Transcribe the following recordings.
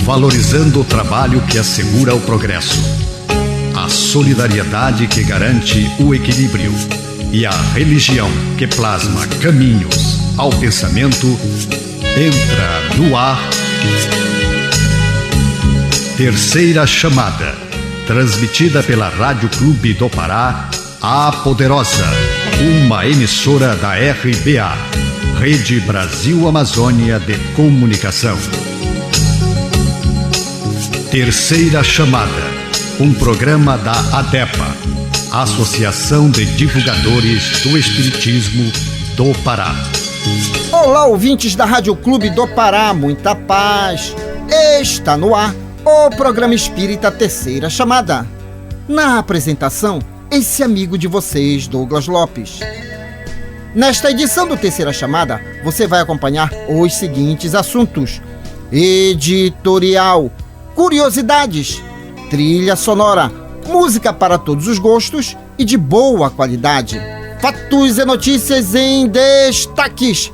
valorizando o trabalho que assegura o progresso, a solidariedade que garante o equilíbrio e a religião que plasma caminhos ao pensamento. Entra no ar Terceira Chamada, transmitida pela Rádio Clube do Pará, a Poderosa, uma emissora da RBA, Rede Brasil Amazônia de Comunicação. Terceira Chamada, um programa da ADEPA, Associação de Divulgadores do Espiritismo do Pará. Olá, ouvintes da Rádio Clube do Pará, muita paz. Está no ar o programa espírita Terceira Chamada. Na apresentação, esse amigo de vocês, Douglas Lopes. Nesta edição do Terceira Chamada, você vai acompanhar os seguintes assuntos: editorial, curiosidades, trilha sonora, música para todos os gostos e de boa qualidade, fatos e notícias em destaques,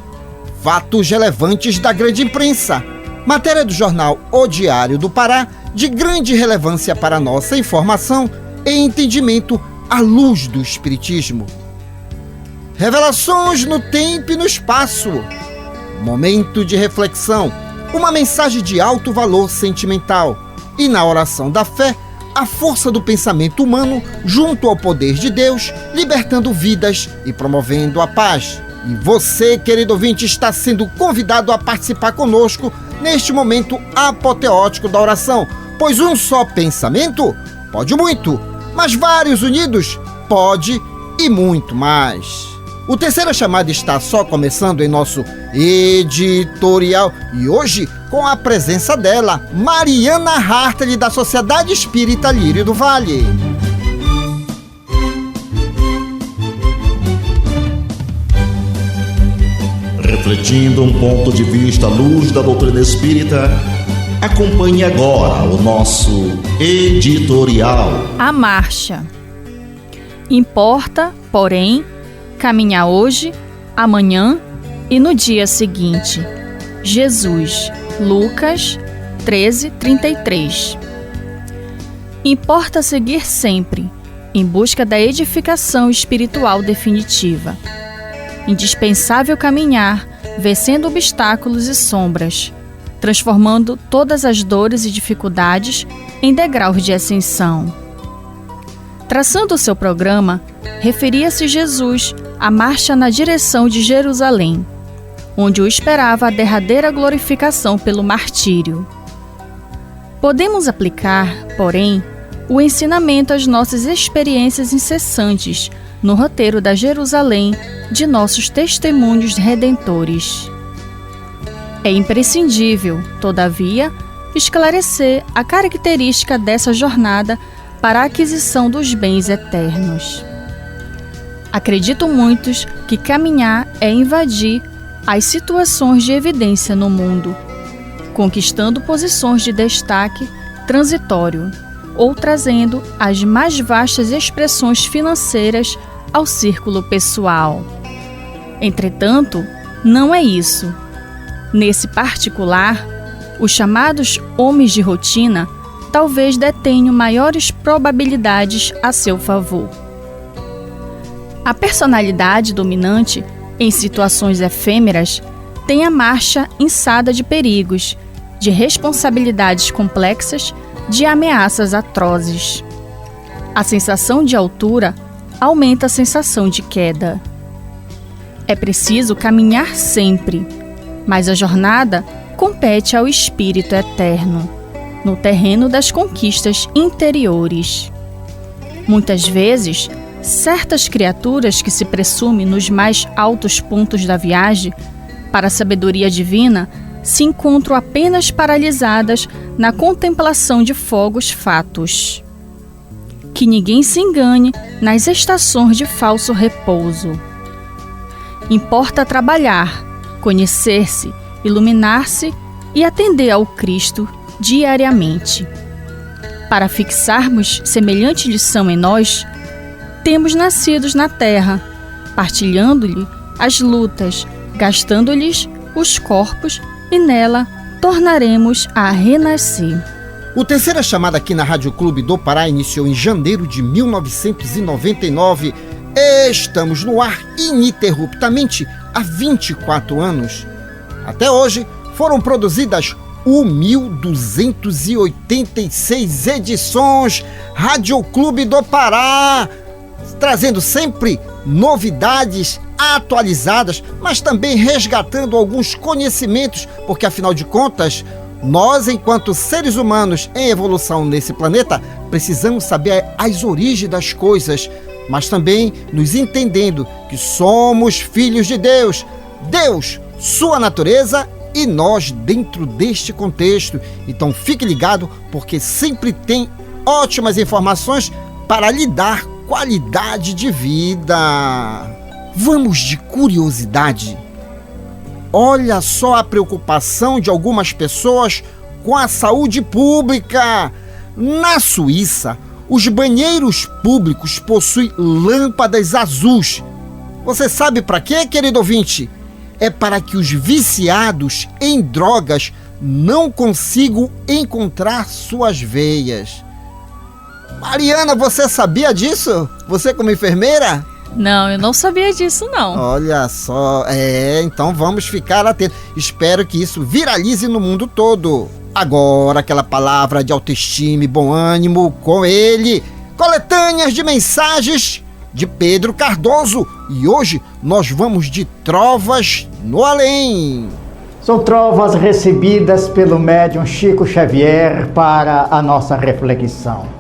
fatos relevantes da grande imprensa, matéria do jornal O Diário do Pará, de grande relevância para nossa informação e entendimento à luz do Espiritismo. Revelações no tempo e no espaço. Momento de reflexão, uma mensagem de alto valor sentimental. E na oração da fé, a força do pensamento humano junto ao poder de Deus, libertando vidas e promovendo a paz. E você, querido ouvinte, está sendo convidado a participar conosco neste momento apoteótico da oração, pois um só pensamento pode muito, mas vários unidos pode e muito mais. O Terceira Chamada está só começando em nosso editorial e hoje com a presença dela, Mariana Hartley, da Sociedade Espírita Lírio do Vale. Refletindo um ponto de vista à luz da doutrina espírita, acompanhe agora o nosso editorial. A marcha. Importa, porém, caminhar hoje, amanhã e no dia seguinte. Jesus, Lucas 13:33. Importa seguir sempre, em busca da edificação espiritual definitiva. Indispensável caminhar, vencendo obstáculos e sombras, transformando todas as dores e dificuldades em degraus de ascensão. Traçando o seu programa, referia-se Jesus à marcha na direção de Jerusalém, onde o esperava a derradeira glorificação pelo martírio. Podemos aplicar, porém, o ensinamento às nossas experiências incessantes no roteiro da Jerusalém de nossos testemunhos redentores. É imprescindível, todavia, esclarecer a característica dessa jornada para a aquisição dos bens eternos. Acreditam muitos que caminhar é invadir as situações de evidência no mundo, conquistando posições de destaque transitório ou trazendo as mais vastas expressões financeiras ao círculo pessoal. Entretanto, não é isso. Nesse particular, os chamados homens de rotina talvez detenham maiores probabilidades a seu favor. A personalidade dominante, em situações efêmeras, tem a marcha inçada de perigos, de responsabilidades complexas, de ameaças atrozes. A sensação de altura aumenta a sensação de queda. É preciso caminhar sempre, mas a jornada compete ao espírito eterno, no terreno das conquistas interiores. Muitas vezes, certas criaturas que se presumem nos mais altos pontos da viagem para a sabedoria divina se encontram apenas paralisadas na contemplação de fogos fatos. Que ninguém se engane nas estações de falso repouso. Importa trabalhar, conhecer-se, iluminar-se e atender ao Cristo diariamente. Para fixarmos semelhante lição em nós, temos nascidos na terra, partilhando-lhe as lutas, gastando-lhes os corpos e nela tornaremos a renascer. O Terceira Chamada aqui na Rádio Clube do Pará iniciou em janeiro de 1999. Estamos no ar ininterruptamente há 24 anos. Até hoje foram produzidas 1.286 edições. Rádio Clube do Pará, trazendo sempre novidades atualizadas, mas também resgatando alguns conhecimentos, porque afinal de contas, nós, enquanto seres humanos em evolução nesse planeta, precisamos saber as origens das coisas, mas também nos entendendo que somos filhos de Deus, sua natureza e nós dentro deste contexto. Então fique ligado, porque sempre tem ótimas informações para lhe dar qualidade de vida. Vamos de curiosidade. Olha só a preocupação de algumas pessoas com a saúde pública. Na Suíça, os banheiros públicos possuem lâmpadas azuis. Você sabe para quê, querido ouvinte? É para que os viciados em drogas não consigam encontrar suas veias. Mariana, você sabia disso? Você como enfermeira? Não, eu não sabia disso, não. Olha só, então vamos ficar atentos. Espero que isso viralize no mundo todo. Agora, aquela palavra de autoestima e bom ânimo com ele. Coletâneas de mensagens de Pedro Cardoso. E hoje nós vamos de Trovas no Além. São trovas recebidas pelo médium Chico Xavier para a nossa reflexão.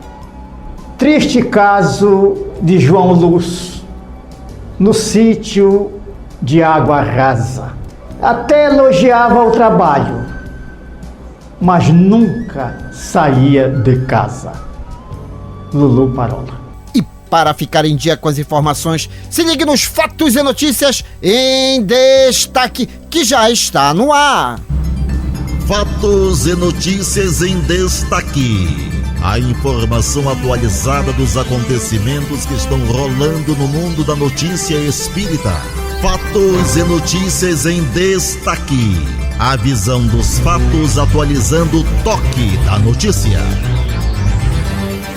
Triste caso de João Luz, no sítio de Água Rasa. Até elogiava o trabalho, mas nunca saía de casa. Lulu Parola. E para ficar em dia com as informações, se ligue nos Fatos e Notícias em Destaque, que já está no ar. Fatos e notícias em destaque. A informação atualizada dos acontecimentos que estão rolando no mundo da notícia espírita. Fatos e notícias em destaque. A visão dos fatos atualizando o toque da notícia.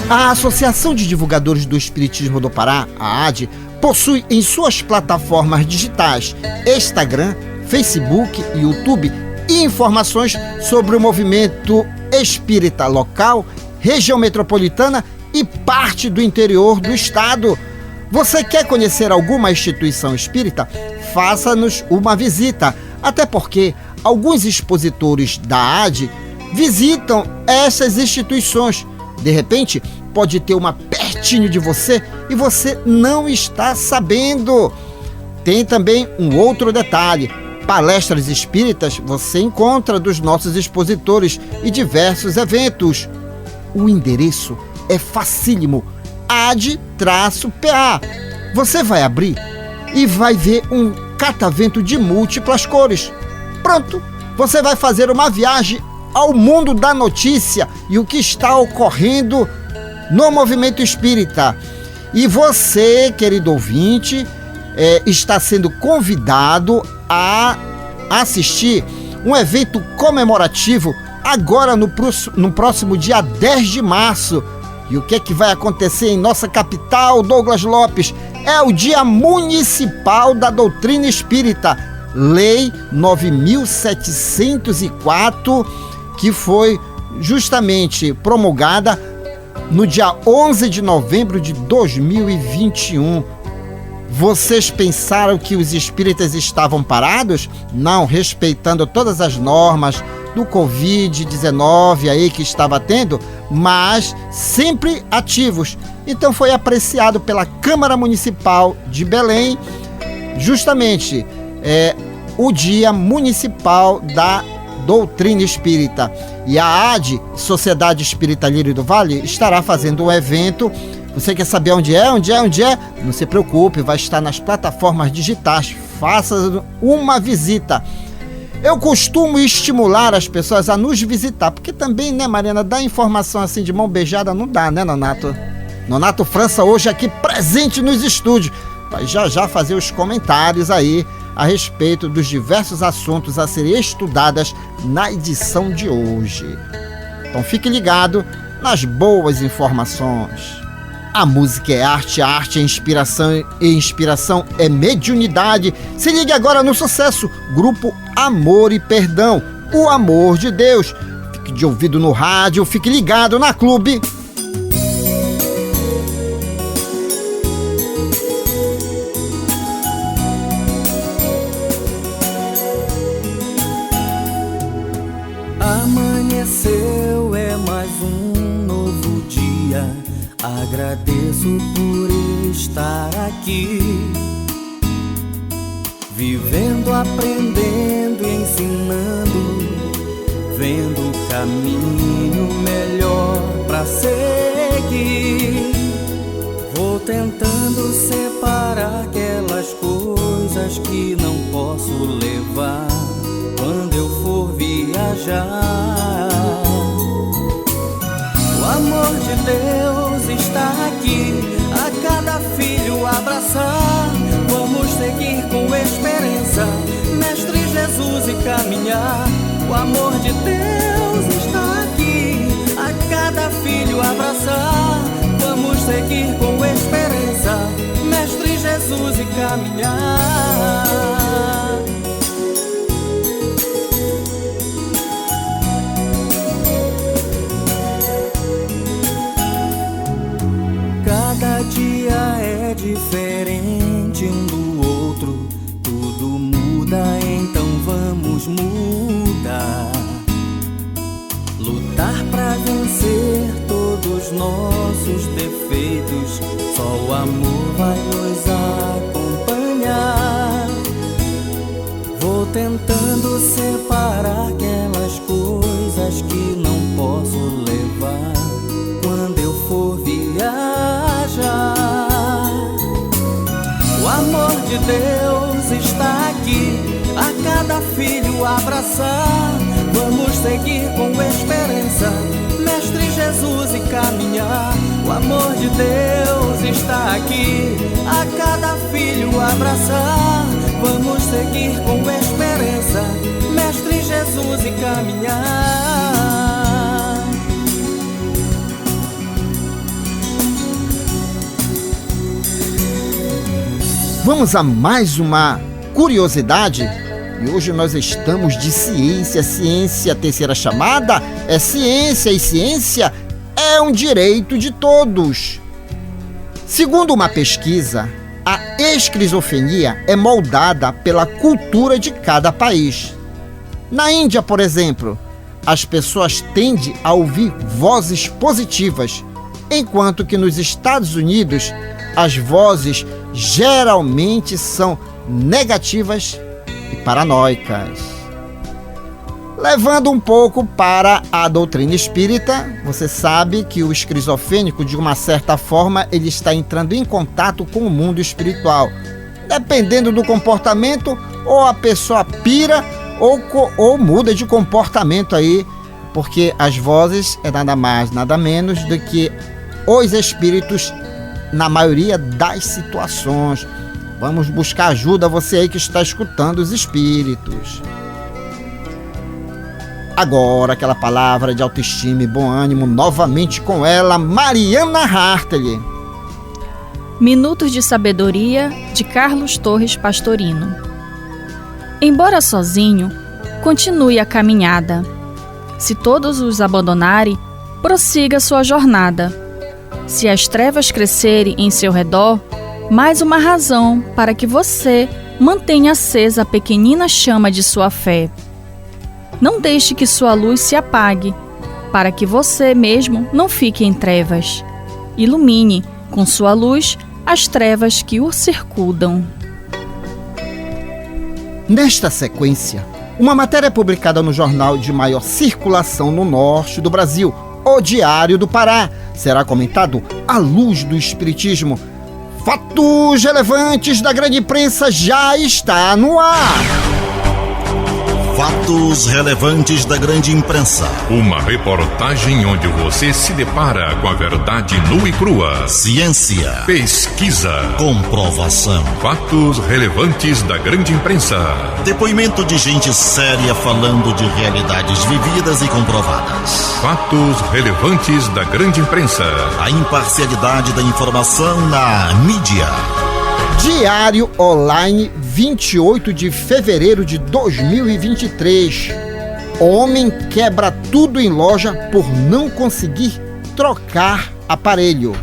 A Associação de Divulgadores do Espiritismo do Pará, a ADE, possui em suas plataformas digitais Instagram, Facebook e YouTube informações sobre o movimento espírita local, região metropolitana e parte do interior do estado. Você quer conhecer alguma instituição espírita? Faça-nos uma visita, até porque alguns expositores da ADE visitam essas instituições. De repente, pode ter uma pertinho de você e você não está sabendo. Tem também um outro detalhe. Palestras espíritas você encontra dos nossos expositores e diversos eventos. O endereço é facílimo, ADE-PA. Você vai abrir e vai ver um catavento de múltiplas cores. Pronto, você vai fazer uma viagem ao mundo da notícia e o que está ocorrendo no movimento espírita. E você, querido ouvinte, está sendo convidado a assistir um evento comemorativo agora no próximo dia 10 de março. E o que é que vai acontecer em nossa capital, Douglas Lopes? É o Dia Municipal da Doutrina Espírita, Lei 9.704, que foi justamente promulgada no dia 11 de novembro de 2021. Vocês pensaram que os espíritas estavam parados? Não, respeitando todas as normas do Covid-19 aí que estava tendo, mas sempre ativos. Então foi apreciado pela Câmara Municipal de Belém, justamente o Dia Municipal da Doutrina Espírita. E a ADE, Sociedade Espírita Lírio do Vale, estará fazendo um evento. Você quer saber onde é? Não se preocupe, vai estar nas plataformas digitais. Faça uma visita. Eu costumo estimular as pessoas a nos visitar, porque também, né, Mariana, dar informação assim de mão beijada não dá, né, Nonato? Nonato França hoje aqui presente nos estúdios. Vai já fazer os comentários aí a respeito dos diversos assuntos a serem estudados na edição de hoje. Então fique ligado nas boas informações. A música é arte, a arte é inspiração e inspiração é mediunidade. Se ligue agora no sucesso, Grupo Amor e Perdão, o amor de Deus. Fique de ouvido no rádio, fique ligado na Clube. Amanheceu, é mais um novo dia. Agradeço por estar aqui, vivendo, aprendendo e ensinando, vendo o caminho melhor pra seguir. Vou tentando separar aquelas coisas que não posso levar quando eu for viajar. O amor de Deus está aqui, a cada filho abraçar. Vamos seguir com esperança, Mestre Jesus, e caminhar. O amor de Deus está aqui, a cada filho abraçar. Vamos seguir com esperança, Mestre Jesus, e caminhar. Cada dia é diferente um do outro, tudo muda, então vamos mudar. Lutar pra vencer todos nossos defeitos, só o amor vai nos acompanhar. Vou tentando separar aquelas coisas que não posso levar quando eu for viajar. O amor de Deus está aqui, a cada filho abraçar. Vamos seguir com esperança, Mestre Jesus, e caminhar. O amor de Deus está aqui, a cada filho abraçar. Vamos seguir com esperança, Mestre Jesus, e caminhar. Vamos a mais uma curiosidade. E hoje nós estamos de ciência. Ciência, a terceira chamada é ciência, e ciência é um direito de todos. Segundo uma pesquisa, a esquizofrenia é moldada pela cultura de cada país. Na Índia, por exemplo, as pessoas tendem a ouvir vozes positivas, enquanto que nos Estados Unidos as vozes geralmente são negativas e paranoicas. Levando um pouco para a doutrina espírita, você sabe que o esquizofrênico, de uma certa forma, ele está entrando em contato com o mundo espiritual. Dependendo do comportamento, ou a pessoa pira ou muda de comportamento aí, porque as vozes é nada mais, nada menos do que os espíritos na maioria das situações. Vamos buscar ajuda, você aí que está escutando os espíritos. Agora aquela palavra de autoestima e bom ânimo, novamente com ela, Mariana Hartley. Minutos de Sabedoria, de Carlos Torres Pastorino. Embora sozinho, continue a caminhada. Se todos os abandonarem, prossiga sua jornada. Se as trevas crescerem em seu redor, mais uma razão para que você mantenha acesa a pequenina chama de sua fé. Não deixe que sua luz se apague, para que você mesmo não fique em trevas. Ilumine com sua luz as trevas que o circundam. Nesta sequência, uma matéria publicada no jornal de maior circulação no norte do Brasil, O Diário do Pará, será comentado à luz do Espiritismo. Fatos relevantes da grande imprensa já está no ar. Fatos relevantes da grande imprensa. Uma reportagem onde você se depara com a verdade nua e crua. Ciência. Pesquisa. Comprovação. Fatos relevantes da grande imprensa. Depoimento de gente séria falando de realidades vividas e comprovadas. Fatos relevantes da grande imprensa. A imparcialidade da informação na mídia. Diário Online, 28 de fevereiro de 2023. Homem quebra tudo em loja por não conseguir trocar aparelho.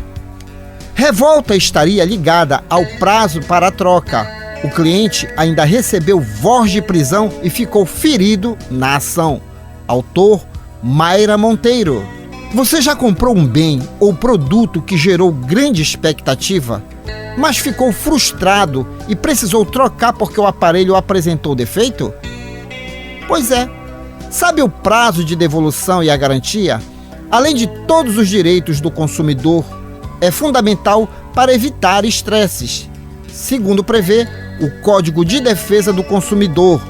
Revolta estaria ligada ao prazo para a troca. O cliente ainda recebeu voz de prisão e ficou ferido na ação. Autor Mayra Monteiro. Você já comprou um bem ou produto que gerou grande expectativa, mas ficou frustrado e precisou trocar porque o aparelho apresentou defeito? Pois é. Sabe o prazo de devolução e a garantia? Além de todos os direitos do consumidor, é fundamental para evitar estresses, segundo prevê o Código de Defesa do Consumidor.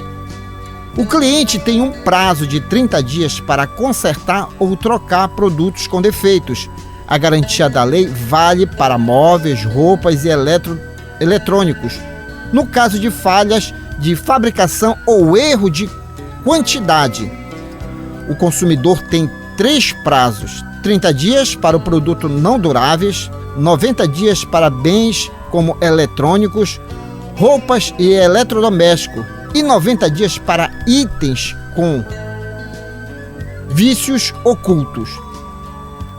O cliente tem um prazo de 30 dias para consertar ou trocar produtos com defeitos. A garantia da lei vale para móveis, roupas e eletrônicos. No caso de falhas de fabricação ou erro de quantidade, o consumidor tem 3 prazos: 30 dias para o produto não duráveis, 90 dias para bens como eletrônicos, roupas e eletrodomésticos e 90 dias para itens com vícios ocultos.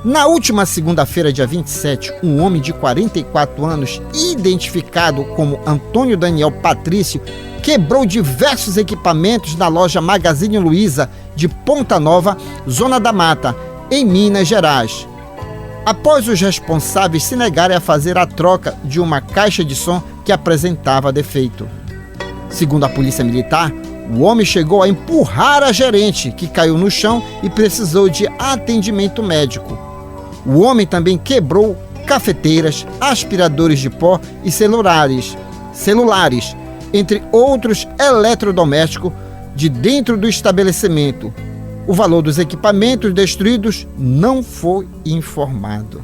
Na última segunda-feira, dia 27, um homem de 44 anos, identificado como Antônio Daniel Patrício, quebrou diversos equipamentos na loja Magazine Luiza de Ponta Nova, Zona da Mata, em Minas Gerais. Após os responsáveis se negarem a fazer a troca de uma caixa de som que apresentava defeito. Segundo a Polícia Militar, o homem chegou a empurrar a gerente, que caiu no chão e precisou de atendimento médico. O homem também quebrou cafeteiras, aspiradores de pó e celulares, entre outros eletrodomésticos de dentro do estabelecimento. O valor dos equipamentos destruídos não foi informado.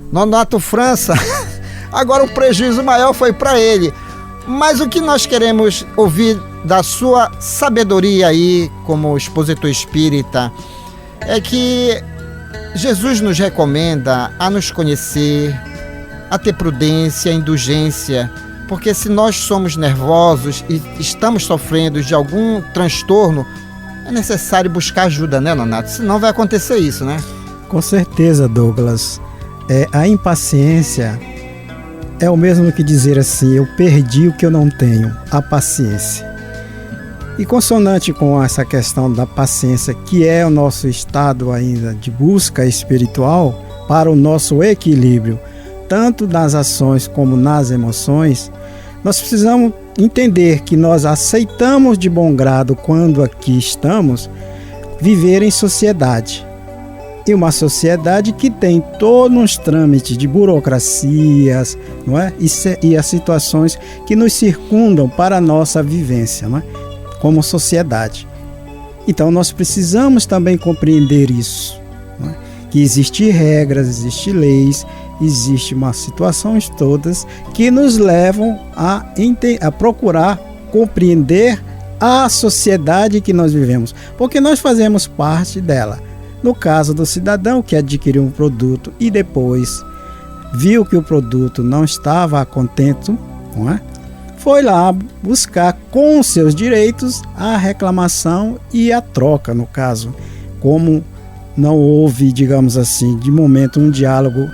Nonato França, agora o prejuízo maior foi para ele. Mas o que nós queremos ouvir da sua sabedoria aí, como expositor espírita, é que Jesus nos recomenda a nos conhecer, a ter prudência, indulgência, porque se nós somos nervosos e estamos sofrendo de algum transtorno, é necessário buscar ajuda, né, Nonato? Senão vai acontecer isso, né? Com certeza, Douglas. A impaciência é o mesmo que dizer assim: eu perdi o que eu não tenho, a paciência. E consonante com essa questão da paciência, que é o nosso estado ainda de busca espiritual para o nosso equilíbrio, tanto nas ações como nas emoções, nós precisamos entender que nós aceitamos de bom grado, quando aqui estamos, viver em sociedade. E uma sociedade que tem todos os trâmites de burocracias, não é? E as situações que nos circundam para a nossa vivência, não é? Como sociedade. Então nós precisamos também compreender isso, não é? Que existem regras, existem leis, existem umas situações todas que nos levam a procurar compreender a sociedade que nós vivemos, porque nós fazemos parte dela. No caso do cidadão que adquiriu um produto e depois viu que o produto não estava contente, não é? Foi lá buscar com seus direitos a reclamação e a troca, no caso. Como não houve, digamos assim, de momento um diálogo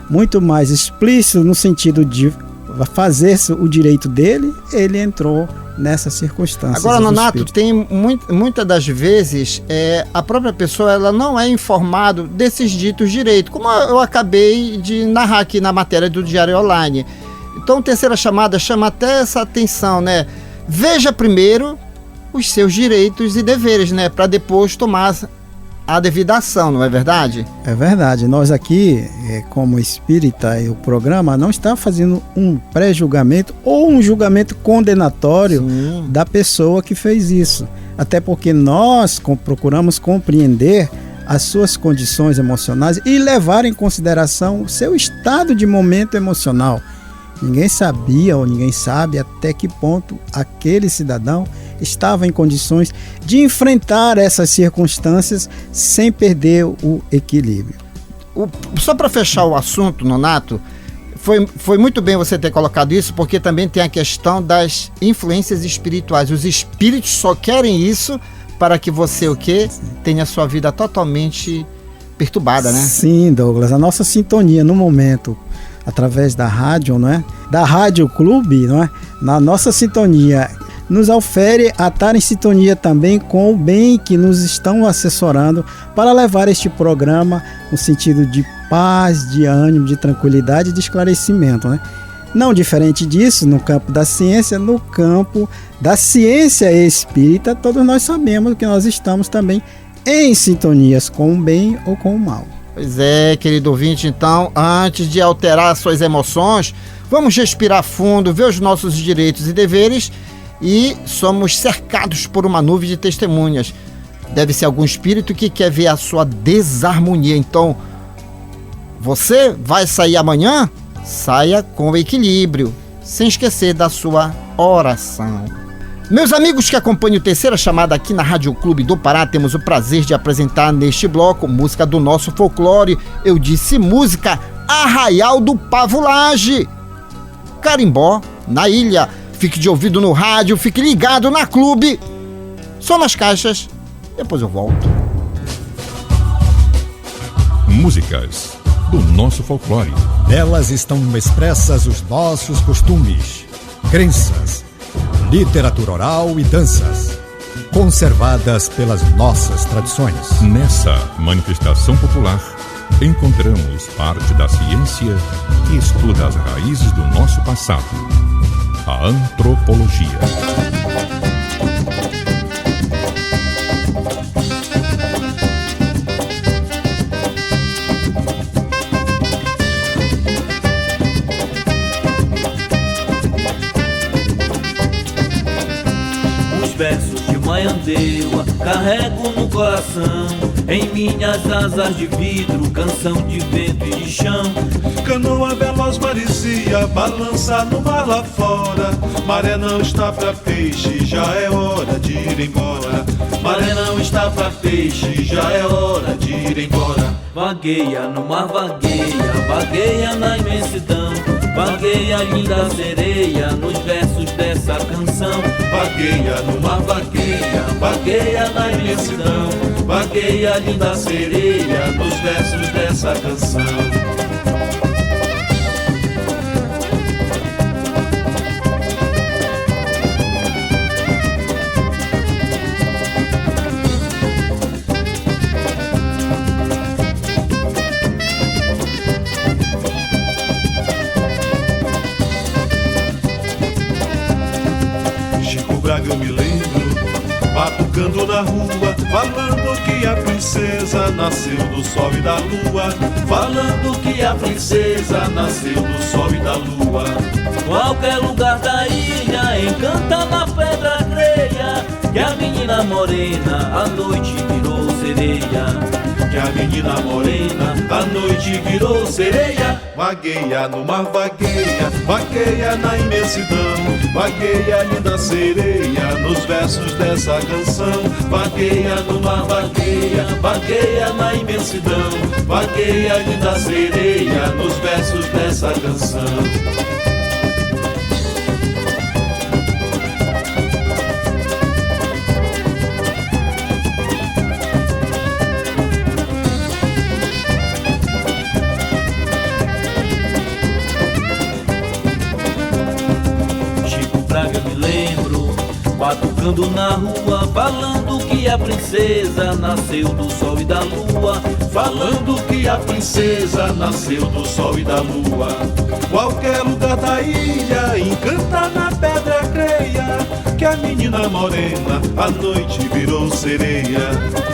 muito mais explícito no sentido de fazer o direito dele, ele entrou nessa circunstância. Agora, Nonato, tem muitas das vezes a própria pessoa ela não é informada desses ditos direitos, como eu acabei de narrar aqui na matéria do Diário Online. Então, terceira chamada chama até essa atenção, né? Veja primeiro os seus direitos e deveres, né? Para depois tomar a devida ação, não é verdade? É verdade. Nós aqui, como espírita, e o programa não está fazendo um pré-julgamento ou um julgamento condenatório da pessoa que fez isso. Até porque nós procuramos compreender as suas condições emocionais e levar em consideração o seu estado de momento emocional. Ninguém sabia ou ninguém sabe até que ponto aquele cidadão estava em condições de enfrentar essas circunstâncias sem perder o equilíbrio. Só para fechar o assunto, Nonato, foi muito bem você ter colocado isso, porque também tem a questão das influências espirituais. Os espíritos só querem isso para que você tenha a sua vida totalmente perturbada, né? Sim, Douglas. A nossa sintonia no momento, através da rádio, não é? Da Rádio Clube, não é? Na nossa sintonia, nos ofere a estar em sintonia também com o bem que nos estão assessorando para levar este programa no sentido de paz, de ânimo, de tranquilidade e de esclarecimento, né? Não diferente disso, no campo da ciência, no campo da ciência espírita, todos nós sabemos que nós estamos também em sintonias com o bem ou com o mal. Pois é, querido ouvinte, então, antes de alterar suas emoções, vamos respirar fundo, ver os nossos direitos e deveres, e somos cercados por uma nuvem de testemunhas. Deve ser algum espírito que quer ver a sua desarmonia. Então, você vai sair amanhã? Saia com equilíbrio, sem esquecer da sua oração. Meus amigos que acompanham o Terceira Chamada aqui na Rádio Clube do Pará, temos o prazer de apresentar neste bloco música do nosso folclore. Eu disse música Arraial do Pavulage, Carimbó na Ilha. Fique de ouvido no rádio, fique ligado na Clube. Só nas caixas, depois eu volto. Músicas do nosso folclore. Nelas estão expressas os nossos costumes, crenças, literatura oral e danças, conservadas pelas nossas tradições. Nessa manifestação popular, encontramos parte da ciência que estuda as raízes do nosso passado, a antropologia. Versos de Maiandeua carrego no coração, em minhas asas de vidro, canção de vento e de chão. Canoa veloz parecia balançar no mar lá fora. Maré não está pra peixe, já é hora de ir embora. Maré não está pra peixe, já é hora de ir embora. Vagueia no mar, vagueia na imensidão. Vagueia linda sereia nos versos dessa canção. Vagueia no mar, vagueia na imensidão. Vagueia linda sereia nos versos dessa canção. Eu me lembro, batucando na rua, falando que a princesa nasceu do sol e da lua. Falando que a princesa nasceu do sol e da lua. Qualquer lugar da ilha encanta na pedra creia, que a menina morena à noite virou sereia. Que a menina morena à noite virou sereia. Vagueia no mar, vagueia na imensidão. Vagueia linda sereia nos versos dessa canção. Vagueia no mar, vagueia na imensidão. Vagueia linda sereia nos versos dessa canção. Batucando na rua, falando que a princesa nasceu do sol e da lua. Falando que a princesa nasceu do sol e da lua. Qualquer lugar da ilha encanta na pedra creia, que a menina morena à noite virou sereia.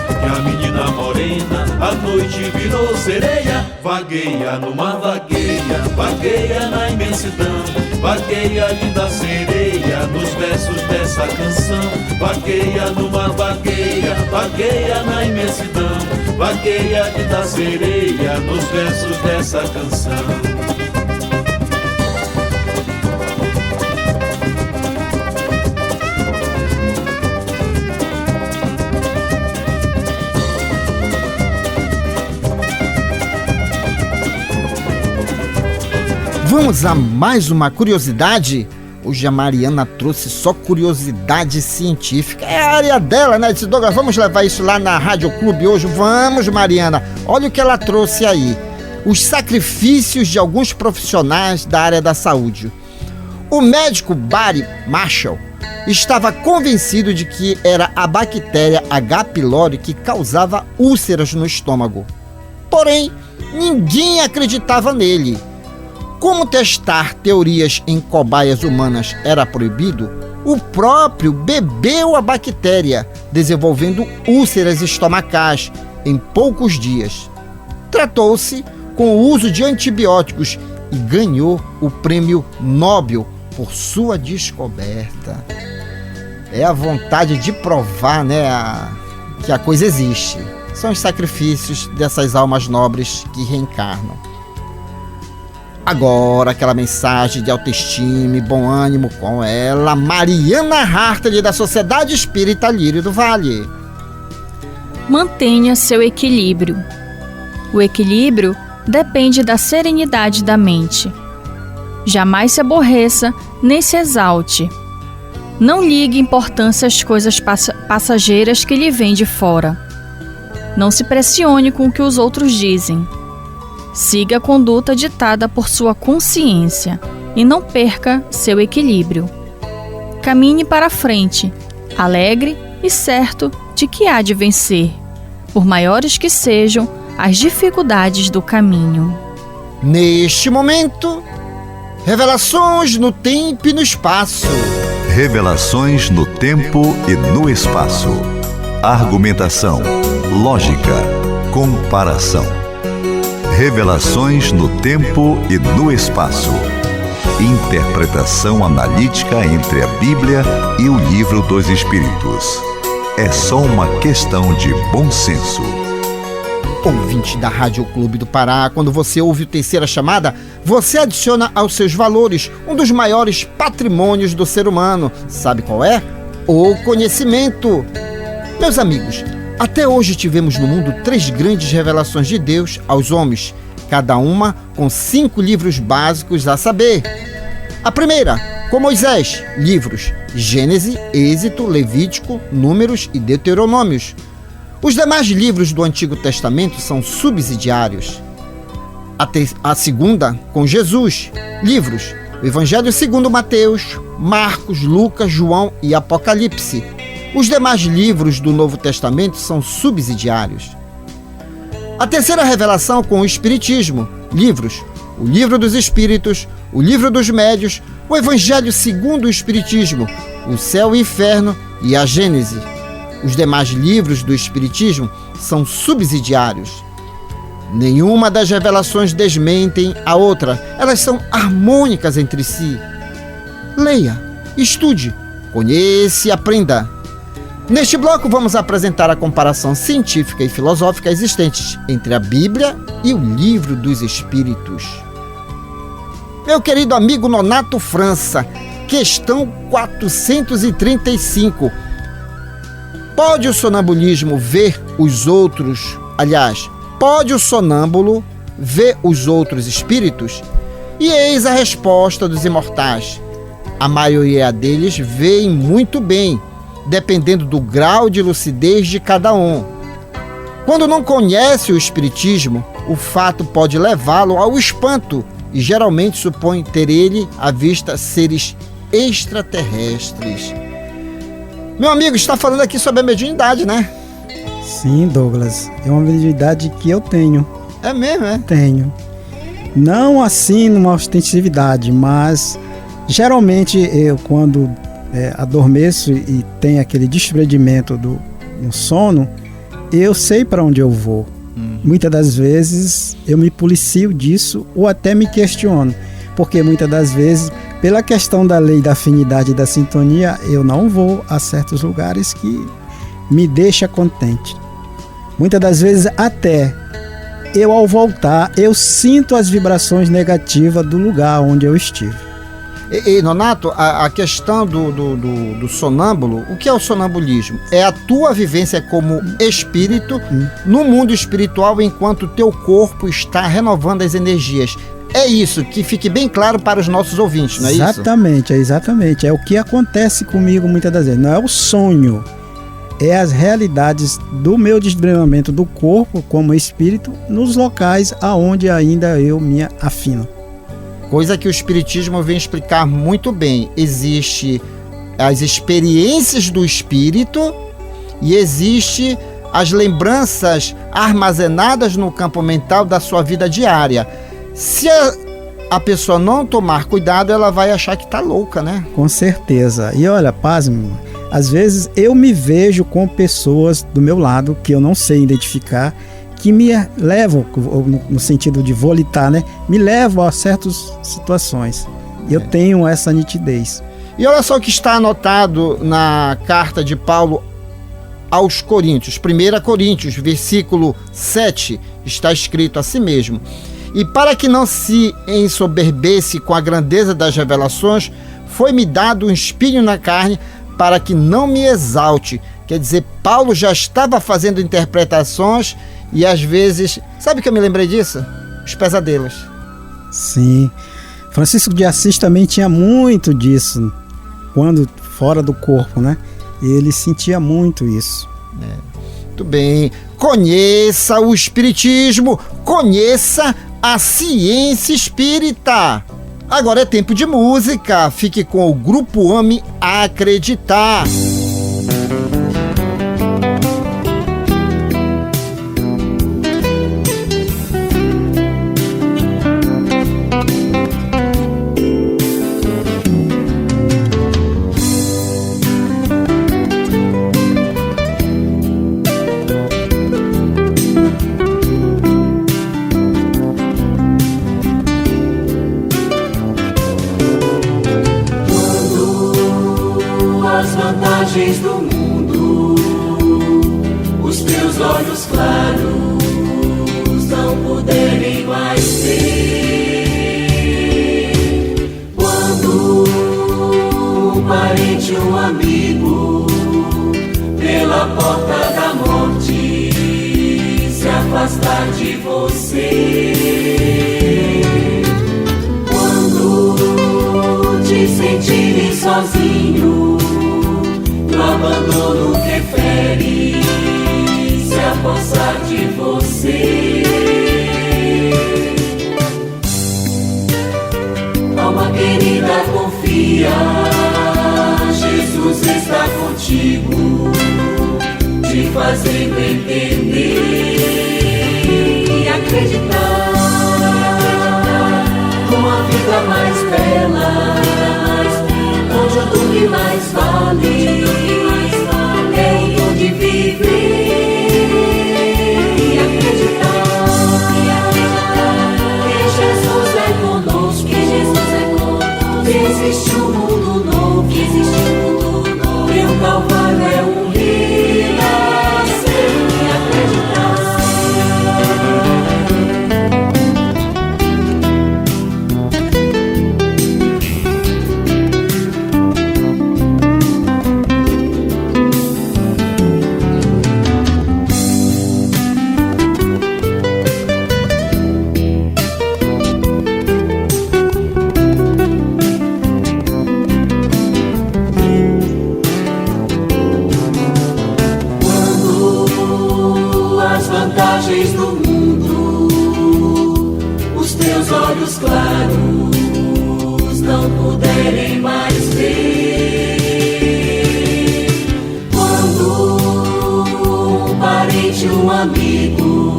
Que a menina morena à noite virou sereia. Vagueia no mar, vagueia na imensidão. Vagueia linda sereia nos versos dessa canção. Vagueia no mar, vagueia na imensidão. Vagueia linda sereia nos versos dessa canção. Vamos a mais uma curiosidade? Hoje a Mariana trouxe só curiosidade científica. É a área dela, né? Disse, Douglas, vamos levar isso lá na Rádio Clube hoje? Vamos, Mariana. Olha o que ela trouxe aí. Os sacrifícios de alguns profissionais da área da saúde. O médico Barry Marshall estava convencido de que era a bactéria H. pylori que causava úlceras no estômago. Porém, ninguém acreditava nele. Como testar teorias em cobaias humanas era proibido, o próprio bebeu a bactéria, desenvolvendo úlceras estomacais em poucos dias. Tratou-se com o uso de antibióticos e ganhou o prêmio Nobel por sua descoberta. É a vontade de provar, né, que a coisa existe. São os sacrifícios dessas almas nobres que reencarnam. Agora, aquela mensagem de autoestima e bom ânimo com ela, Mariana Hartley, da Sociedade Espírita Lírio do Vale. Mantenha seu equilíbrio. O equilíbrio depende da serenidade da mente. Jamais se aborreça nem se exalte. Não ligue importância às coisas passageiras que lhe vêm de fora. Não se pressione com o que os outros dizem. Siga a conduta ditada por sua consciência e não perca seu equilíbrio. Caminhe para a frente, alegre e certo de que há de vencer, por maiores que sejam as dificuldades do caminho. Neste momento, revelações no tempo e no espaço. Revelações no tempo e no espaço. Argumentação, lógica, comparação. Revelações no tempo e no espaço. Interpretação analítica entre a Bíblia e o Livro dos Espíritos. É só uma questão de bom senso. Ouvinte da Rádio Clube do Pará, quando você ouve o Terceira Chamada, você adiciona aos seus valores um dos maiores patrimônios do ser humano. Sabe qual é? O conhecimento. Meus amigos, até hoje tivemos no mundo 3 grandes revelações de Deus aos homens, cada uma com 5 livros básicos a saber. A primeira, com Moisés, livros Gênesis, Êxodo, Levítico, Números e Deuteronômios. Os demais livros do Antigo Testamento são subsidiários. A segunda, com Jesus, livros o Evangelho segundo Mateus, Marcos, Lucas, João e Apocalipse. Os demais livros do Novo Testamento são subsidiários. A terceira revelação com o Espiritismo, livros, o Livro dos Espíritos, o Livro dos Médios, o Evangelho segundo o Espiritismo, o Céu e o Inferno e a Gênese. Os demais livros do Espiritismo são subsidiários. Nenhuma das revelações desmentem a outra, elas são harmônicas entre si. Leia, estude, conheça e aprenda. Neste bloco vamos apresentar a comparação científica e filosófica existentes entre a Bíblia e o Livro dos Espíritos. Meu querido amigo Nonato França, questão 435. Pode o sonambulismo ver os outros, pode o sonâmbulo ver os outros espíritos? E eis a resposta dos imortais. A maioria deles veem muito bem, dependendo do grau de lucidez de cada um. Quando não conhece o espiritismo, o fato pode levá-lo ao espanto e geralmente supõe ter ele à vista seres extraterrestres. Meu amigo, está falando aqui sobre a mediunidade, né? Sim, Douglas, é uma mediunidade que eu tenho. É mesmo, é? Tenho. Não assim numa ostensividade, mas geralmente eu, quando adormeço e tem aquele desprendimento do sono, eu sei para onde eu vou. Muitas das vezes eu me policio disso ou até me questiono, porque muitas das vezes, pela questão da lei da afinidade e da sintonia, eu não vou a certos lugares que me deixa contente. Muitas das vezes até eu, ao voltar, eu sinto as vibrações negativas do lugar onde eu estive. E Nonato, a questão do sonâmbulo, o que é o sonambulismo? É a tua vivência como espírito no mundo espiritual enquanto o teu corpo está renovando as energias. É isso, que fique bem claro para os nossos ouvintes, não é isso? Exatamente. É o que acontece comigo muitas das vezes. Não é o sonho, é as realidades do meu desdobramento do corpo como espírito nos locais aonde ainda eu me afino. Coisa que o Espiritismo vem explicar muito bem. Existe as experiências do espírito e existe as lembranças armazenadas no campo mental da sua vida diária. Se a pessoa não tomar cuidado, ela vai achar que está louca, né? Com certeza. E olha, pasme, às vezes eu me vejo com pessoas do meu lado que eu não sei identificar, que me levam, no sentido de volitar, né? Me levam a certas situações. Eu tenho essa nitidez. E olha só o que está anotado na carta de Paulo aos Coríntios. 1 Coríntios, versículo 7, está escrito assim mesmo. E para que não se ensoberbece com a grandeza das revelações, foi-me dado um espinho na carne para que não me exalte. Quer dizer, Paulo já estava fazendo interpretações e às vezes... Sabe o que eu me lembrei disso? Os pesadelos. Sim. Francisco de Assis também tinha muito disso, quando fora do corpo, né? Ele sentia muito isso. Muito bem. Conheça o Espiritismo, conheça a ciência espírita. Agora é tempo de música. Fique com o Grupo AME Acreditar. Do mundo, os teus olhos claros não puderem mais ver. Quando um parente, um amigo, pela porta da morte se afastar de você, quando te sentirem sozinho, o abandono que fere se apossar de você. Alma querida, confia, Jesus está contigo, te fazendo entender e acreditar numa vida mais bela, onde o que mais vale é o dom de viver e acreditar que Jesus é conosco, que existe um mundo novo, que o Calvário é um renascer e acreditar. Do mundo, os teus olhos claros não puderem mais ver. Quando um parente, um amigo,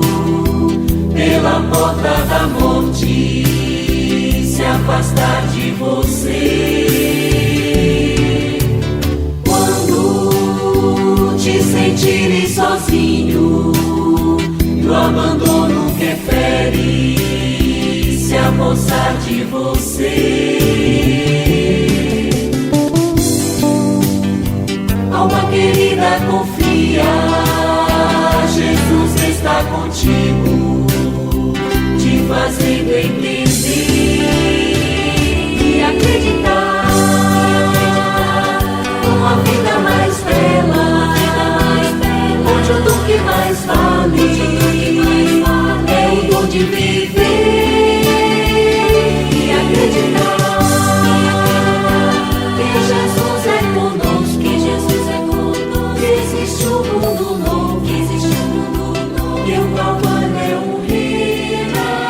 pela porta da morte se afastar de você, tire sozinho, e o abandono que fere se apossar de você. Alma querida, confia, Jesus está contigo, te fazendo entender e acreditar numa vida mais bela, onde o dom que mais vale é o dom de viver e acreditar que Jesus é conosco, que existe um mundo novo, e o Calvário é um renascer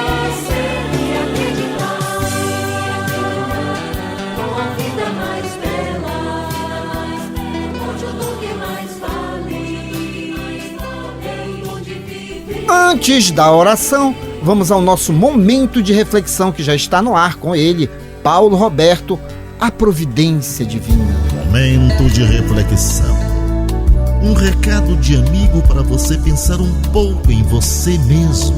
e acreditar numa vida mais bela, onde o dom que mais vale é o dom de viver. Antes da oração, vamos ao nosso momento de reflexão que já está no ar com ele, Paulo Roberto, a providência divina. Momento de reflexão. Um recado de amigo para você pensar um pouco em você mesmo.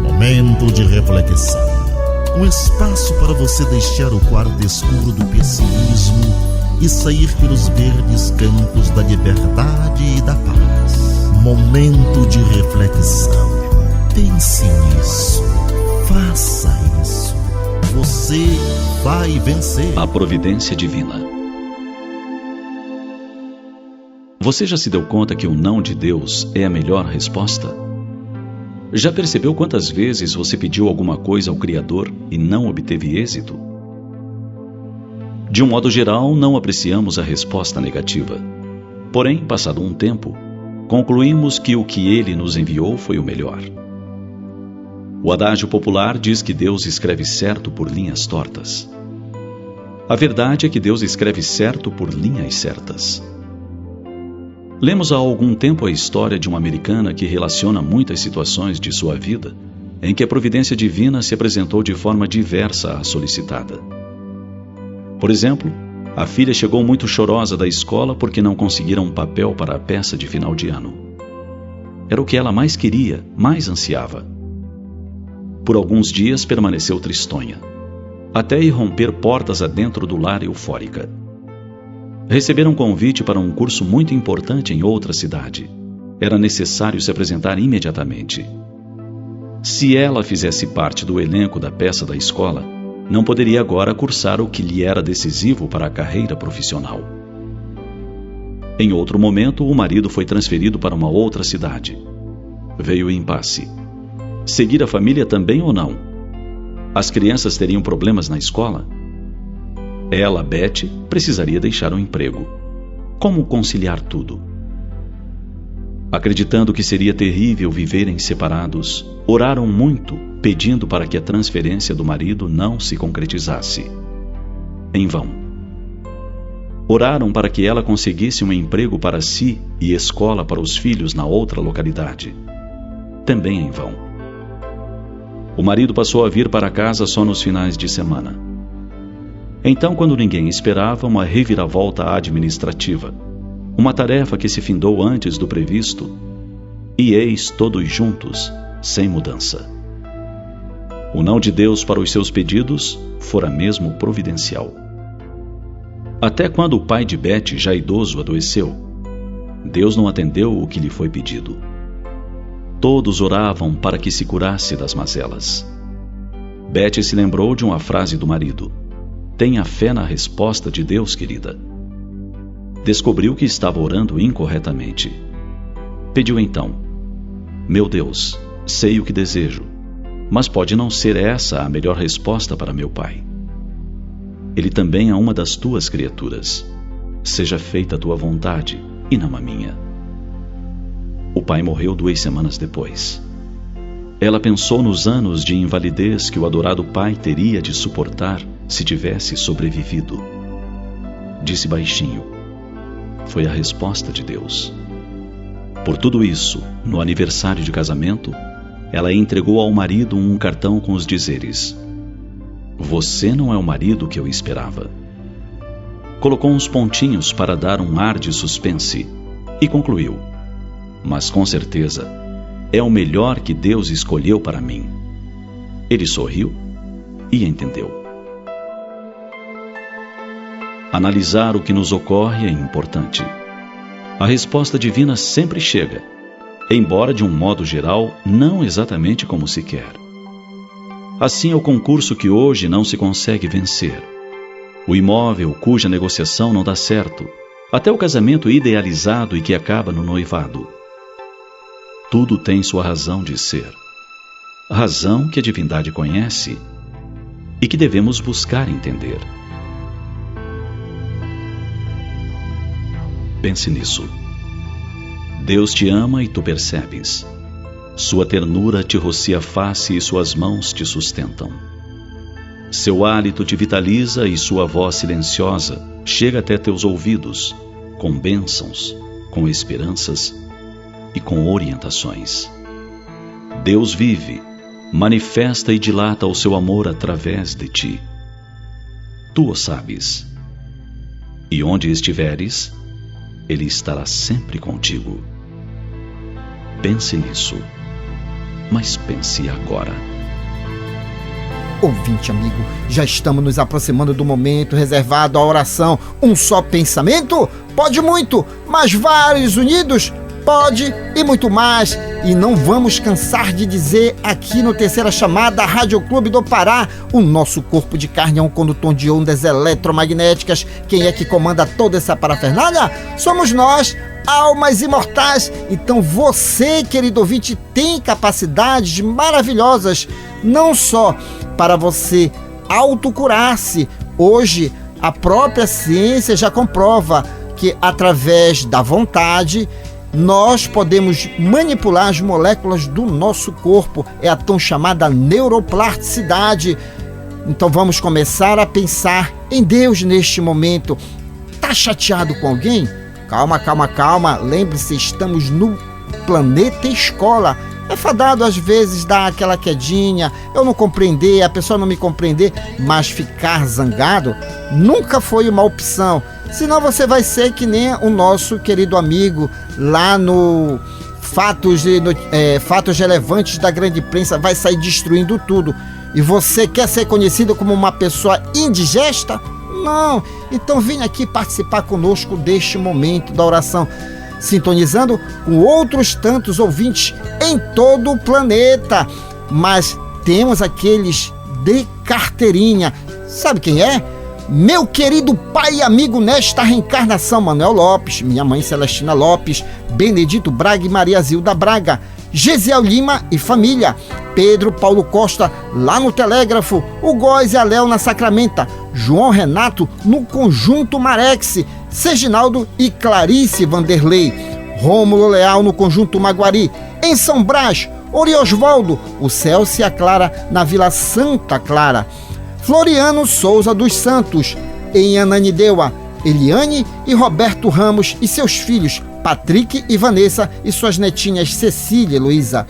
Momento de reflexão. Um espaço para você deixar o quarto escuro do pessimismo e sair pelos verdes campos da liberdade e da paz. Momento de reflexão. Pense nisso. Faça isso. Você vai vencer. A providência divina. Você já se deu conta que o não de Deus é a melhor resposta? Já percebeu quantas vezes você pediu alguma coisa ao Criador e não obteve êxito? De um modo geral, não apreciamos a resposta negativa. Porém, passado um tempo, concluímos que o que Ele nos enviou foi o melhor. O adágio popular diz que Deus escreve certo por linhas tortas. A verdade é que Deus escreve certo por linhas certas. Lemos há algum tempo a história de uma americana que relaciona muitas situações de sua vida em que a providência divina se apresentou de forma diversa à solicitada. Por exemplo, a filha chegou muito chorosa da escola porque não conseguiram um papel para a peça de final de ano. Era o que ela mais queria, mais ansiava. Por alguns dias permaneceu tristonha, até ir romper portas adentro do lar eufórica. Receberam um convite para um curso muito importante em outra cidade. Era necessário se apresentar imediatamente. Se ela fizesse parte do elenco da peça da escola, não poderia agora cursar o que lhe era decisivo para a carreira profissional. Em outro momento, o marido foi transferido para uma outra cidade. Veio o impasse. Seguir a família também ou não? As crianças teriam problemas na escola? Ela, Beth, precisaria deixar o emprego. Como conciliar tudo? Acreditando que seria terrível viverem separados, oraram muito, pedindo para que a transferência do marido não se concretizasse. Em vão. Oraram para que ela conseguisse um emprego para si e escola para os filhos na outra localidade. Também em vão. O marido passou a vir para casa só nos finais de semana. Então, quando ninguém esperava, uma reviravolta administrativa, uma tarefa que se findou antes do previsto, e eis todos juntos, sem mudança. O não de Deus para os seus pedidos fora mesmo providencial. Até quando o pai de Beth, já idoso, adoeceu, Deus não atendeu o que lhe foi pedido. Todos oravam para que se curasse das mazelas. Beth se lembrou de uma frase do marido: tenha fé na resposta de Deus, querida. Descobriu que estava orando incorretamente. Pediu então: meu Deus, sei o que desejo, mas pode não ser essa a melhor resposta para meu pai. Ele também é uma das tuas criaturas. Seja feita a tua vontade e não a minha. O pai morreu 2 semanas depois. Ela pensou nos anos de invalidez que o adorado pai teria de suportar se tivesse sobrevivido. Disse baixinho: foi a resposta de Deus. Por tudo isso, no aniversário de casamento, ela entregou ao marido um cartão com os dizeres: você não é o marido que eu esperava. Colocou uns pontinhos para dar um ar de suspense e concluiu: mas com certeza é o melhor que Deus escolheu para mim. Ele sorriu e entendeu. Analisar o que nos ocorre é importante. A resposta divina sempre chega, embora de um modo geral, não exatamente como se quer. Assim é o concurso que hoje não se consegue vencer. O imóvel cuja negociação não dá certo, até o casamento idealizado e que acaba no noivado. Tudo tem sua razão de ser. Razão que a divindade conhece e que devemos buscar entender. Pense nisso. Deus te ama e tu percebes. Sua ternura te rocia a face e suas mãos te sustentam. Seu hálito te vitaliza e sua voz silenciosa chega até teus ouvidos, com bênçãos, com esperanças e com orientações. Deus vive, manifesta e dilata o seu amor através de ti. Tu o sabes. E onde estiveres, Ele estará sempre contigo. Pense nisso, mas pense agora. Ouvinte amigo, já estamos nos aproximando do momento reservado à oração. Um só pensamento? Pode muito, mas vários unidos? Pode e muito mais. E não vamos cansar de dizer aqui no Terceira Chamada, Rádio Clube do Pará, o nosso corpo de carne é um condutor de ondas eletromagnéticas. Quem é que comanda toda essa parafernália? Somos nós, almas imortais. Então você, querido ouvinte, tem capacidades maravilhosas, não só para você autocurar-se. Hoje, a própria ciência já comprova que através da vontade nós podemos manipular as moléculas do nosso corpo. É a tão chamada neuroplasticidade. Então vamos começar a pensar em Deus neste momento. Tá chateado com alguém? Calma, calma, calma. Lembre-se, estamos no planeta escola. É fadado às vezes dar aquela quedinha, eu não compreender, a pessoa não me compreender, mas ficar zangado nunca foi uma opção. Senão você vai ser que nem o nosso querido amigo lá no Fatos Relevantes da Grande Imprensa, vai sair destruindo tudo. E você quer ser conhecido como uma pessoa indigesta? Não. Então vem aqui participar conosco deste momento da oração, sintonizando com outros tantos ouvintes em todo o planeta. Mas temos aqueles de carteirinha. Sabe quem é? Meu querido pai e amigo nesta reencarnação, Manuel Lopes, minha mãe Celestina Lopes, Benedito Braga e Maria Zilda Braga, Gesiel Lima e família, Pedro Paulo Costa lá no Telégrafo, o Góis e a Léo na Sacramenta, João Renato no Conjunto Marex, Serginaldo e Clarice Vanderlei, Rômulo Leal no Conjunto Maguari, em São Brás, Oriosvaldo, o Celso e a Clara na Vila Santa Clara, Floriano Souza dos Santos, em Ananindeua, Eliane e Roberto Ramos e seus filhos, Patrick e Vanessa e suas netinhas Cecília e Luísa,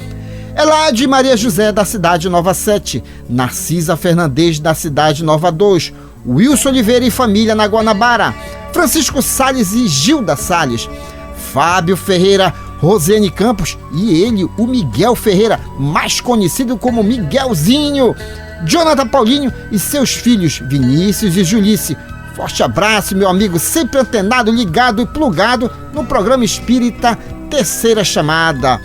Elade Maria José da cidade Nova 7, Narcisa Fernandes da cidade Nova 2, Wilson Oliveira e família na Guanabara, Francisco Salles e Gilda Salles, Fábio Ferreira, Rosene Campos e ele, o Miguel Ferreira, mais conhecido como Miguelzinho, Jonathan Paulinho e seus filhos Vinícius e Julice. Forte abraço, meu amigo, sempre antenado, ligado e plugado no programa espírita Terceira Chamada.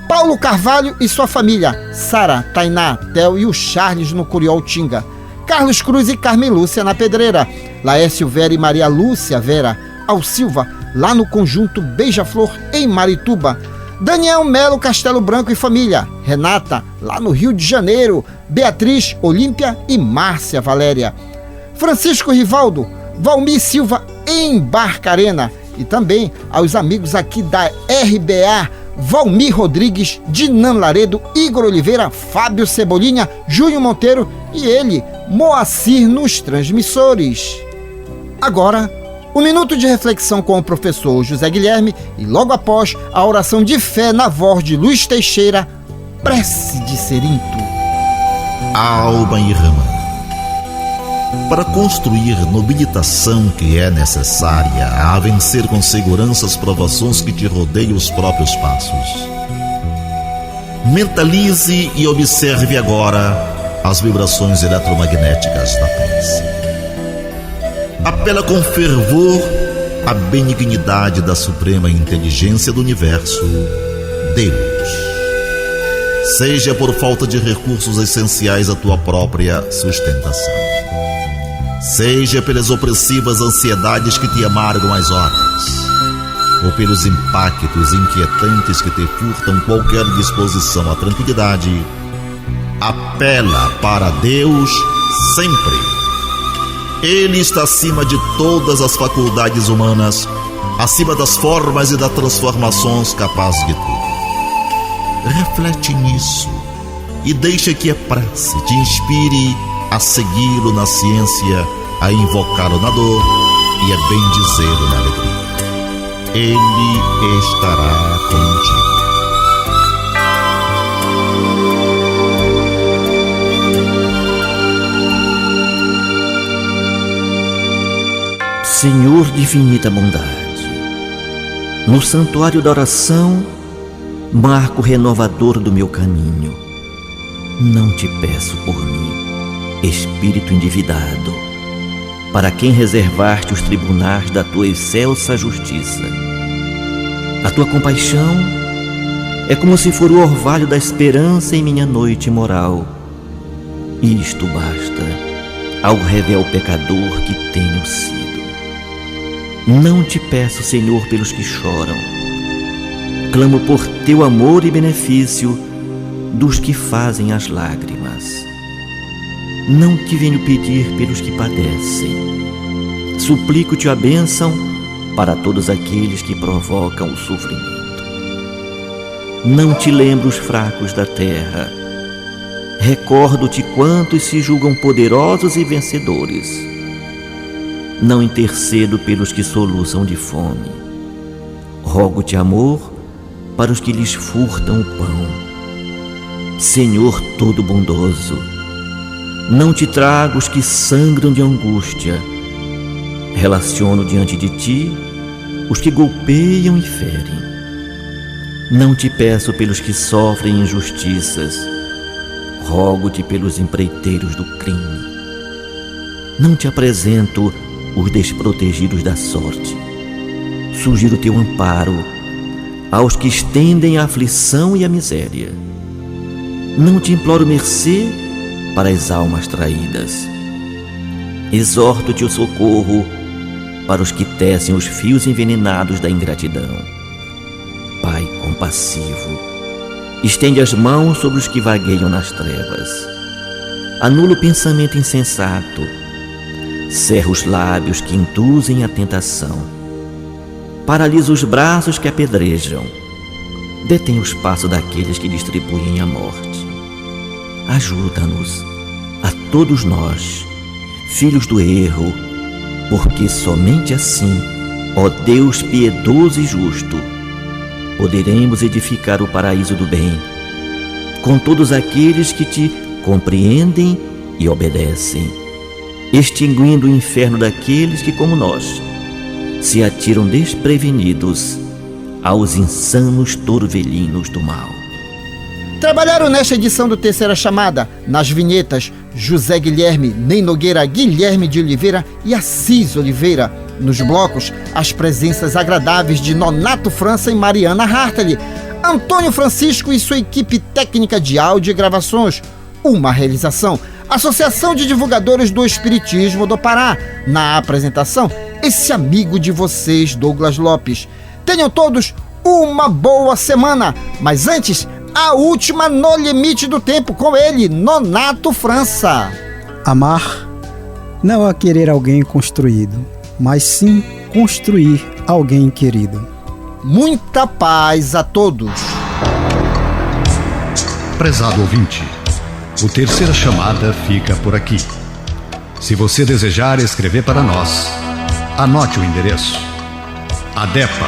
Paulo Carvalho e sua família, Sara, Tainá, Theo e o Charles no Curioltinga, Carlos Cruz e Carmen Lúcia na Pedreira, Laércio Vera e Maria Lúcia Vera, Al Silva lá no Conjunto Beija-Flor em Marituba, Daniel Melo Castelo Branco e família, Renata lá no Rio de Janeiro, Beatriz, Olímpia e Márcia Valéria, Francisco Rivaldo, Valmir Silva em Barcarena e também aos amigos aqui da RBA, Valmir Rodrigues, Dinan Laredo, Igor Oliveira, Fábio Cebolinha, Júnior Monteiro e ele, Moacir nos transmissores. Agora, um minuto de reflexão com o professor José Guilherme e logo após a oração de fé na voz de Luiz Teixeira, Prece de Cerinto. Alma em Rama. para construir nobilitação que é necessária a vencer com segurança as provações que te rodeiam os próprios passos. Mentalize e observe agora as vibrações eletromagnéticas da prece. Apela com fervor à benignidade da suprema inteligência do universo, Deus. Seja por falta de recursos essenciais à tua própria sustentação, seja pelas opressivas ansiedades que te amargam as horas, ou pelos impactos inquietantes que te furtam qualquer disposição à tranquilidade, apela para Deus sempre. Ele está acima de todas as faculdades humanas, acima das formas e das transformações capazes de tudo. Reflete nisso e deixa que a prece te inspire a segui-lo na ciência, a invocá-lo na dor e a bendizê-lo na alegria. Ele estará contigo. Senhor de infinita bondade, no santuário da oração, marco renovador do meu caminho, não te peço por mim, Espírito endividado, para quem reservaste os tribunais da tua excelsa justiça. A tua compaixão é como se for o orvalho da esperança em minha noite moral. Isto basta ao revel pecador que tenho sido. Não te peço, Senhor, pelos que choram. Clamo por teu amor e benefício dos que fazem as lágrimas. Não te venho pedir pelos que padecem. Suplico-te a bênção para todos aqueles que provocam o sofrimento. Não te lembro os fracos da terra. Recordo-te quantos se julgam poderosos e vencedores. Não intercedo pelos que soluçam de fome. Rogo-te amor para os que lhes furtam o pão. Senhor todo bondoso, não te trago os que sangram de angústia. Relaciono diante de ti os que golpeiam e ferem. Não te peço pelos que sofrem injustiças. Rogo-te pelos empreiteiros do crime. Não te apresento os desprotegidos da sorte. Sugiro teu amparo aos que estendem a aflição e a miséria. Não te imploro mercê para as almas traídas. Exorto-te o socorro para os que tecem os fios envenenados da ingratidão. Pai compassivo, estende as mãos sobre os que vagueiam nas trevas. Anula o pensamento insensato. Cerra os lábios que induzem a tentação. Paralisa os braços que apedrejam. Detém os passos daqueles que distribuem a morte. Ajuda-nos, a todos nós, filhos do erro, porque somente assim, ó Deus piedoso e justo, poderemos edificar o paraíso do bem, com todos aqueles que te compreendem e obedecem, extinguindo o inferno daqueles que, como nós, se atiram desprevenidos aos insanos turvelinos do mal. Trabalharam nesta edição do Terceira Chamada, nas vinhetas, José Guilherme, Ney Nogueira, Guilherme de Oliveira e Assis Oliveira. Nos blocos, as presenças agradáveis de Nonato França e Mariana Hartley, Antônio Francisco e sua equipe técnica de áudio e gravações. Uma realização, Associação de Divulgadores do Espiritismo do Pará. Na apresentação, esse amigo de vocês, Douglas Lopes. Tenham todos uma boa semana, mas antes, a última no limite do tempo com ele, Nonato França. Amar não é querer alguém construído, mas sim construir alguém querido. Muita paz a todos. Prezado ouvinte, o Terceira Chamada fica por aqui. Se você desejar escrever para nós, anote o endereço: ADEPA,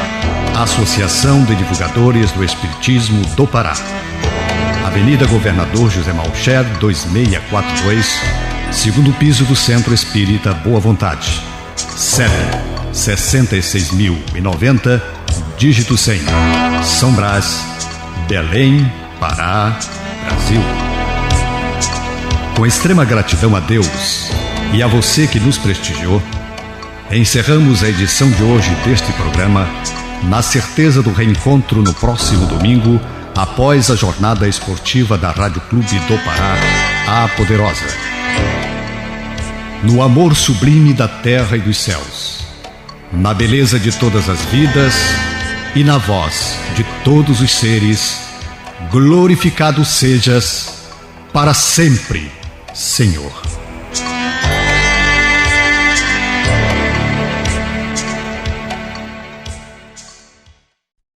Associação de Divulgadores do Espiritismo do Pará, Avenida Governador José Malcher, 2642, segundo piso do Centro Espírita Boa Vontade. CEP 66.090, dígito 100, São Brás, Belém, Pará, Brasil. Com extrema gratidão a Deus e a você que nos prestigiou, encerramos a edição de hoje deste programa na certeza do reencontro no próximo domingo, após a jornada esportiva da Rádio Clube do Pará, a Poderosa. No amor sublime da terra e dos céus, na beleza de todas as vidas e na voz de todos os seres, glorificado sejas para sempre, Senhor.